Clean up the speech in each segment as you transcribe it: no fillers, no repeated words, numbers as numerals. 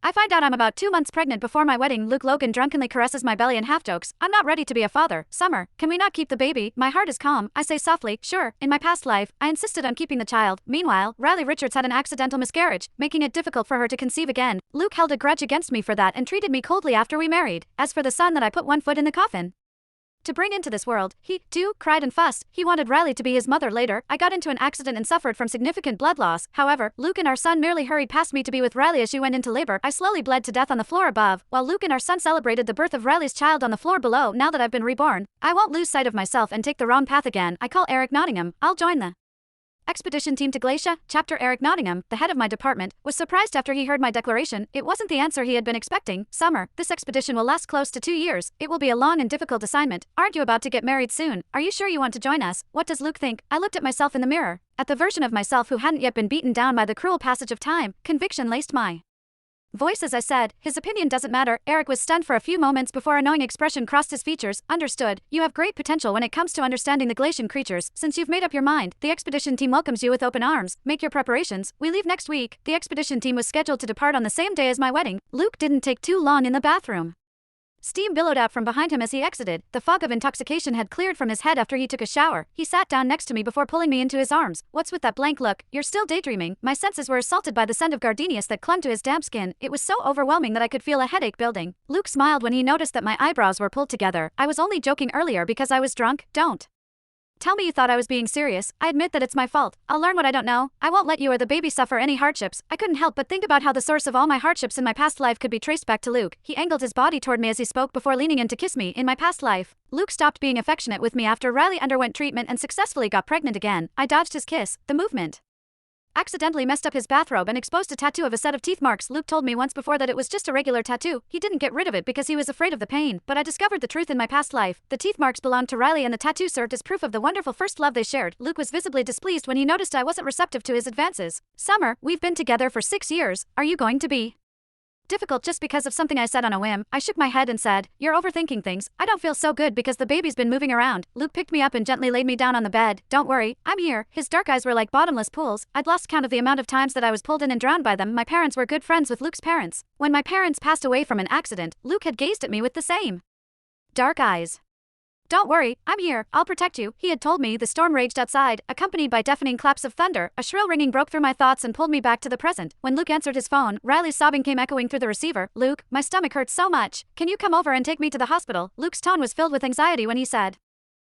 I find out I'm about 2 months pregnant before my wedding. Luke Logan drunkenly caresses my belly and half jokes. I'm not ready to be a father. Summer, can we not keep the baby? My heart is calm. I say softly, sure. In my past life, I insisted on keeping the child. Meanwhile, Riley Richards had an accidental miscarriage, making it difficult for her to conceive again. Luke held a grudge against me for that and treated me coldly after we married. As for the son that I put one foot in the coffin to bring into this world, he, too, cried and fussed. He wanted Riley to be his mother later. I got into an accident and suffered from significant blood loss. However, Luke and our son merely hurried past me to be with Riley as she went into labor. I slowly bled to death on the floor above, while Luke and our son celebrated the birth of Riley's child on the floor below. Now that I've been reborn, I won't lose sight of myself and take the wrong path again. I call Eric Nottingham. I'll join the expedition team to Glacia. Chapter Eric Nottingham, the head of my department, was surprised after he heard my declaration. It wasn't the answer he had been expecting. Summer, this expedition will last close to 2 years. It will be a long and difficult assignment. Aren't you about to get married soon? Are you sure you want to join us? What does Luke think? I looked at myself in the mirror. At the version of myself who hadn't yet been beaten down by the cruel passage of time. Conviction laced my voice as I said, his opinion doesn't matter. Eric was stunned for a few moments before a knowing expression crossed his features. Understood. You have great potential when it comes to understanding the Glacian creatures. Since you've made up your mind, the expedition team welcomes you with open arms. Make your preparations. We leave next week. The expedition team was scheduled to depart on the same day as my wedding. Luke didn't take too long in the bathroom. Steam billowed out from behind him as he exited. The fog of intoxication had cleared from his head after he took a shower. He sat down next to me before pulling me into his arms. What's with that blank look? You're still daydreaming. My senses were assaulted by the scent of gardenias that clung to his damp skin. It was so overwhelming that I could feel a headache building. Luke smiled when he noticed that my eyebrows were pulled together. I was only joking earlier because I was drunk. Don't tell me you thought I was being serious. I admit that it's my fault. I'll learn what I don't know. I won't let you or the baby suffer any hardships. I couldn't help but think about how the source of all my hardships in my past life could be traced back to Luke. He angled his body toward me as he spoke before leaning in to kiss me. In my past life, Luke stopped being affectionate with me after Riley underwent treatment and successfully got pregnant again. I dodged his kiss. The movement accidentally messed up his bathrobe and exposed a tattoo of a set of teeth marks. Luke told me once before that it was just a regular tattoo. He didn't get rid of it because he was afraid of the pain, but I discovered the truth in my past life. The teeth marks belonged to Riley and the tattoo served as proof of the wonderful first love they shared. Luke was visibly displeased when he noticed I wasn't receptive to his advances. Summer, we've been together for 6 years. Are you going to be difficult just because of something I said on a whim? I shook my head and said, you're overthinking things. I don't feel so good because the baby's been moving around. Luke picked me up and gently laid me down on the bed. Don't worry, I'm here. His dark eyes were like bottomless pools. I'd lost count of the amount of times that I was pulled in and drowned by them. My parents were good friends with Luke's parents. When my parents passed away from an accident, Luke had gazed at me with the same dark eyes. Don't worry, I'm here. I'll protect you. He had told me. The storm raged outside, accompanied by deafening claps of thunder. A shrill ringing broke through my thoughts and pulled me back to the present. When Luke answered his phone, Riley's sobbing came echoing through the receiver. Luke, my stomach hurts so much. Can you come over and take me to the hospital? Luke's tone was filled with anxiety when he said,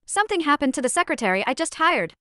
something happened to the secretary I just hired.